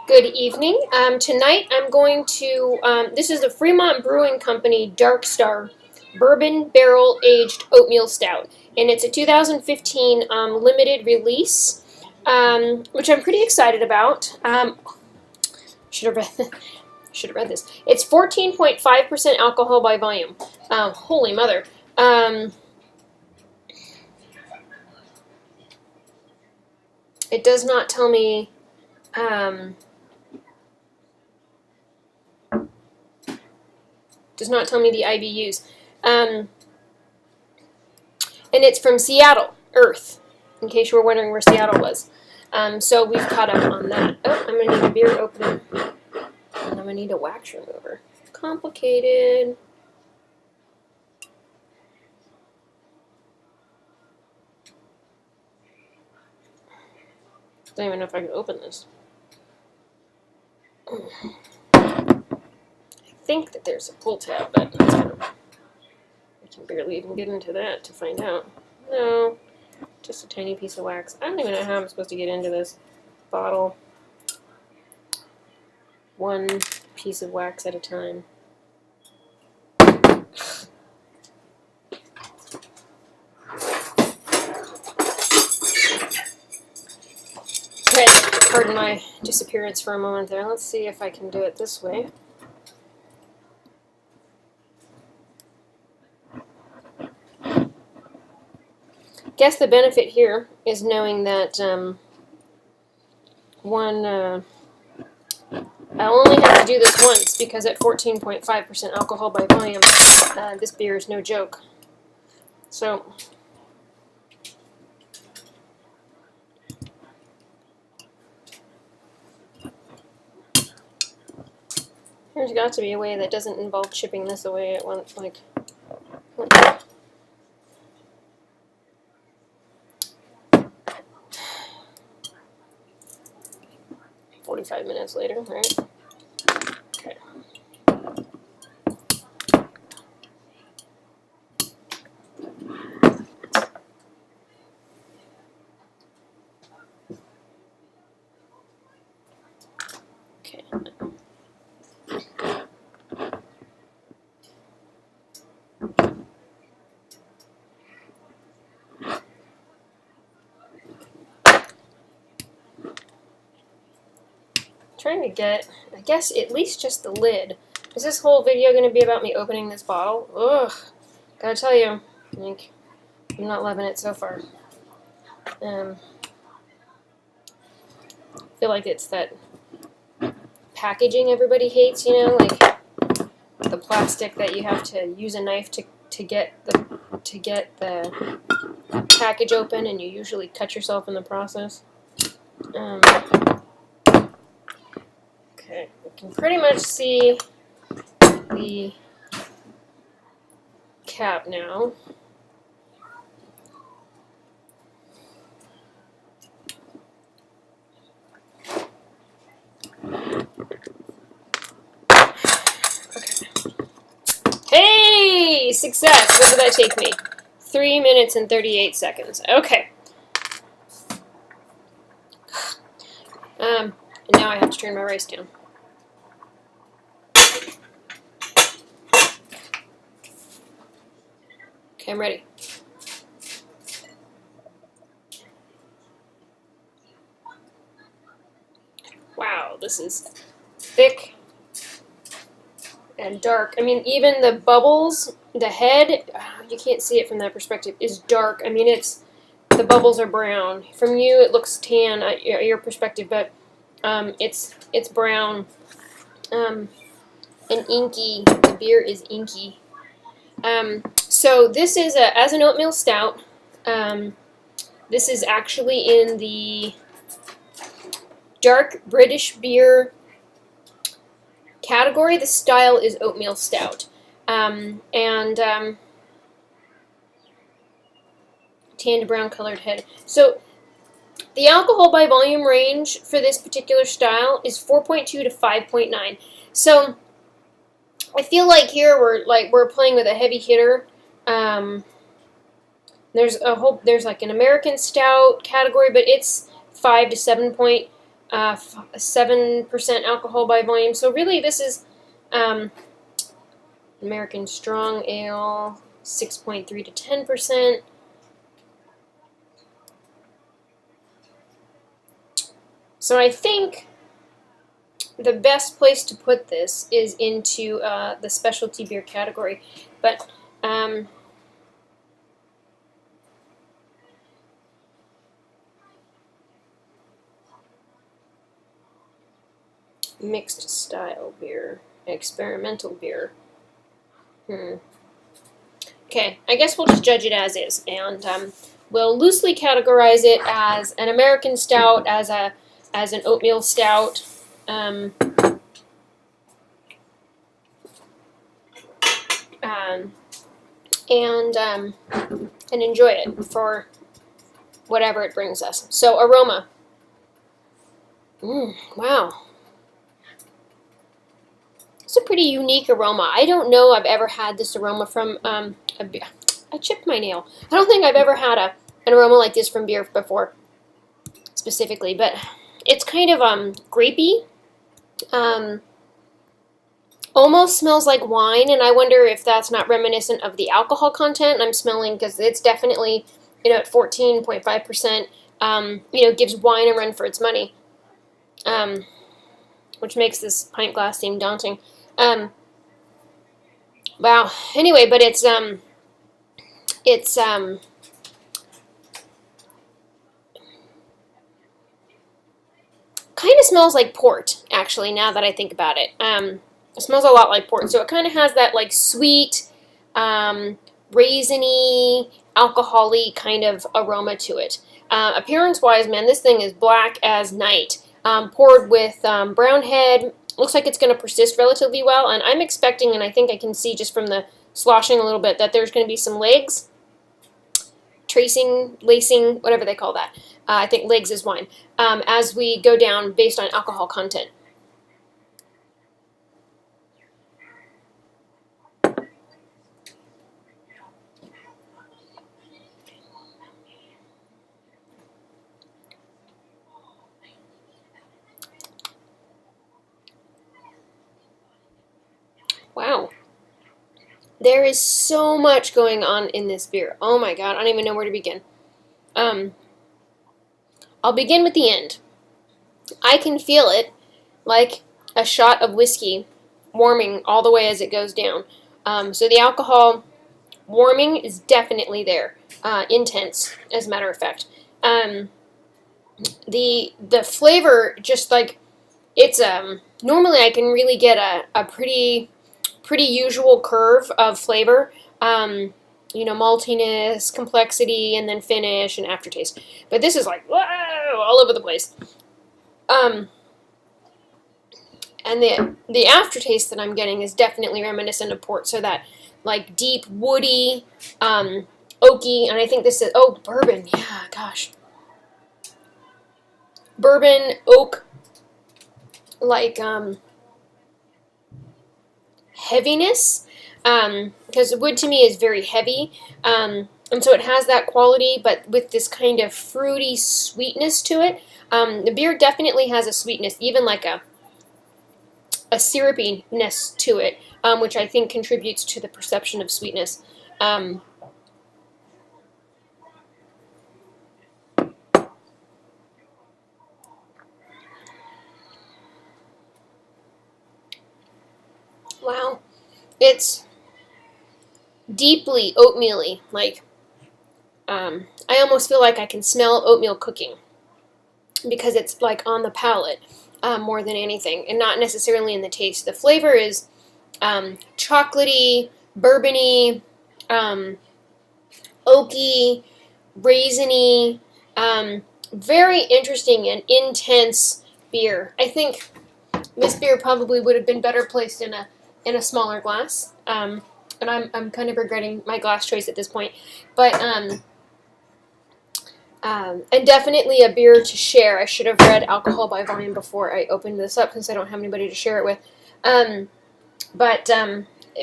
Good evening. Tonight I'm going to, this is the Fremont Brewing Company Dark Star Bourbon Barrel Aged Oatmeal Stout. And it's a 2015 limited release, which I'm pretty excited about. Should have read this. It's 14.5% alcohol by volume. Holy mother. It does not tell me... does not tell me the IBUs. And it's from Seattle, Earth, in case you were wondering where Seattle was. So we've caught up on that. Oh, I'm going to need a beer opener. And I'm going to need a wax remover. Complicated. I don't even know if I can open this. I think that there's a pull tab, but I can barely even get into that to find out. No, just a tiny piece of wax. I don't even know how I'm supposed to get into this bottle. One piece of wax at a time. Okay, pardon my disappearance for a moment there. Let's see if I can do it this way. I guess the benefit here is knowing that I only have to do this once because at 14.5% alcohol by volume, this beer is no joke. So, there's got to be a way that doesn't involve chipping this away at once, like 45 minutes later, right? Okay. Okay. Trying to get, I guess, at least just the lid. Is this whole video going to be about me opening this bottle? Ugh. Gotta tell you, like, I'm not loving it so far. I feel like it's that packaging everybody hates, you know, like the plastic that you have to use a knife to get the package open, and you usually cut yourself in the process. Okay, we can pretty much see the cap now. Okay. Hey! Success! What did that take me? 3 minutes and 38 seconds. Okay. And now I have to turn my rice down. Okay, I'm ready. Wow, this is thick and dark. I mean, even the bubbles, the head, you can't see it from that perspective, is dark. I mean, the bubbles are brown. From you, it looks tan at your perspective, but it's brown and inky. The beer is inky. So this is as an oatmeal stout. This is actually in the dark British beer category. The style is oatmeal stout, and tan to brown colored head. So the alcohol by volume range for this particular style is 4.2 to 5.9. So I feel like here we're playing with a heavy hitter. There's like an American stout category, but it's 5 to 7.9 7% alcohol by volume. So really, this is American Strong Ale, 6.3 to 10%. So I think the best place to put this is into the specialty beer category, but mixed style beer, experimental beer. Okay, I guess we'll just judge it as is, and we'll loosely categorize it as an American stout, as an oatmeal stout. And enjoy it for whatever it brings us. So aroma. Wow. It's a pretty unique aroma. I don't know I've ever had this aroma from I chipped my nail. I don't think I've ever had an aroma like this from beer before, specifically, but it's kind of grapey. Almost smells like wine, and I wonder if that's not reminiscent of the alcohol content I'm smelling, because it's definitely, at 14.5%, gives wine a run for its money, which makes this pint glass seem daunting. Wow. Anyway, but it's kind of smells like port, actually, now that I think about it. It smells a lot like port, so it kind of has that like sweet, raisiny, alcohol-y kind of aroma to it. Appearance-wise, man, this thing is black as night. Poured with brown head. Looks like it's going to persist relatively well, and I'm expecting, and I think I can see just from the sloshing a little bit, that there's going to be some legs, tracing, lacing, whatever they call that. I think legs is wine, as we go down based on alcohol content. Wow. There is so much going on in this beer. Oh my god, I don't even know where to begin. I'll begin with the end. I can feel it like a shot of whiskey warming all the way as it goes down. So the alcohol warming is definitely there. Intense, as a matter of fact. The flavor, just like, it's, normally I can really get a pretty usual curve of flavor, maltiness, complexity, and then finish and aftertaste. But this is like, whoa, all over the place. And the aftertaste that I'm getting is definitely reminiscent of port, so that like deep, woody, oaky, and I think this is, bourbon, yeah, gosh. Bourbon, oak, like, heaviness, because wood to me is very heavy, and so it has that quality, but with this kind of fruity sweetness to it. The beer definitely has a sweetness, even like a syrupiness to it, which I think contributes to the perception of sweetness. Wow, it's deeply oatmeal-y, like, I almost feel like I can smell oatmeal cooking, because it's like on the palate, more than anything, and not necessarily in the taste. The flavor is chocolatey, bourbony, oaky, raisiny, very interesting and intense beer. I think this beer probably would have been better placed in a smaller glass, and I'm kind of regretting my glass choice at this point, but and definitely a beer to share. I should have read alcohol by volume before I opened this up, since I don't have anybody to share it with. But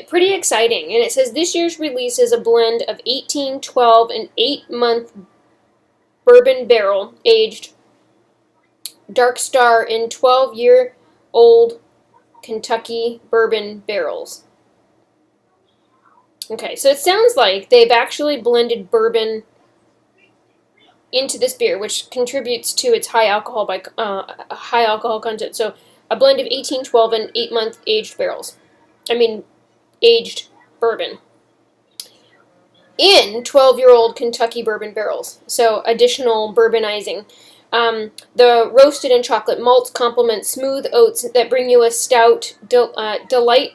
pretty exciting, and it says this year's release is a blend of 18, 12, and 8-month bourbon barrel aged Dark Star in 12-year-old Kentucky bourbon barrels. Okay, so it sounds like they've actually blended bourbon into this beer, which contributes to its high alcohol content. So a blend of 18, 12, and 8-month aged barrels. Aged bourbon in 12-year-old Kentucky bourbon barrels. So additional bourbonizing. The roasted and chocolate malts complement smooth oats that bring you a stout delight.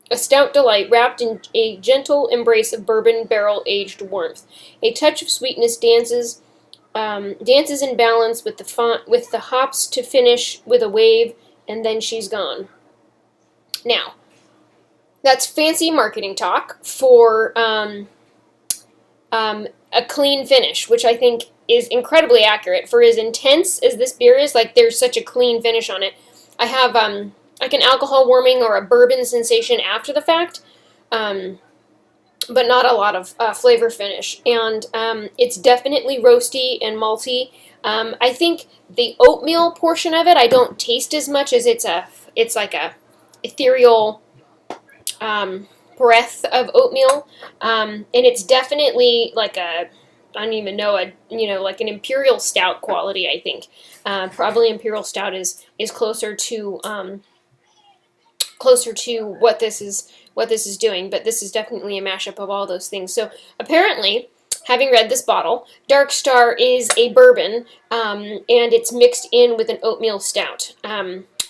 A stout delight wrapped in a gentle embrace of bourbon barrel-aged warmth. A touch of sweetness dances in balance with the hops to finish with a wave, and then she's gone. Now, that's fancy marketing talk for a clean finish, which I think is incredibly accurate. For as intense as this beer is, like, there's such a clean finish on it. I have like an alcohol warming or a bourbon sensation after the fact, but not a lot of flavor finish. And it's definitely roasty and malty. I think the oatmeal portion of it I don't taste as much, as it's like a ethereal breath of oatmeal, and it's definitely like I don't even know, like an Imperial Stout quality. I think probably Imperial Stout is closer to what this is doing, but this is definitely a mashup of all those things. So apparently, having read this bottle, Dark Star is a bourbon, and it's mixed in with an oatmeal stout.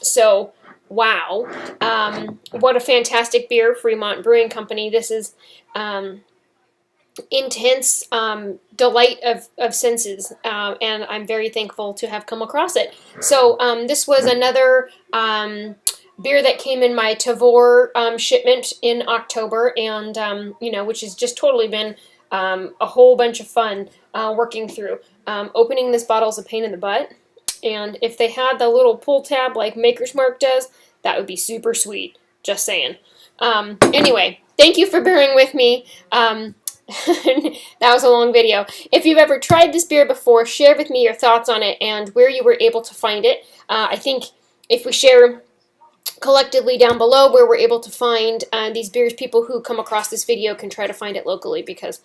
So wow, what a fantastic beer, Fremont Brewing Company. This is intense delight of senses, and I'm very thankful to have come across it. So this was another beer that came in my Tavor shipment in October, and which has just totally been a whole bunch of fun working through. Opening this bottle is a pain in the butt, and if they had the little pull tab like Maker's Mark does, that would be super sweet. Just saying. Anyway, thank you for bearing with me. That was a long video. If you've ever tried this beer before, share with me your thoughts on it and where you were able to find it. I think if we share collectively down below where we're able to find these beers, people who come across this video can try to find it locally, because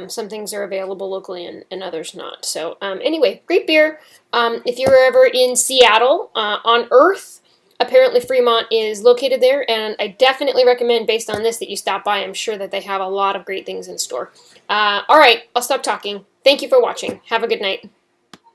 some things are available locally and others not. So anyway, great beer. If you're ever in Seattle on Earth, apparently Fremont is located there, and I definitely recommend, based on this, that you stop by. I'm sure that they have a lot of great things in store. All right, I'll stop talking. Thank you for watching. Have a good night.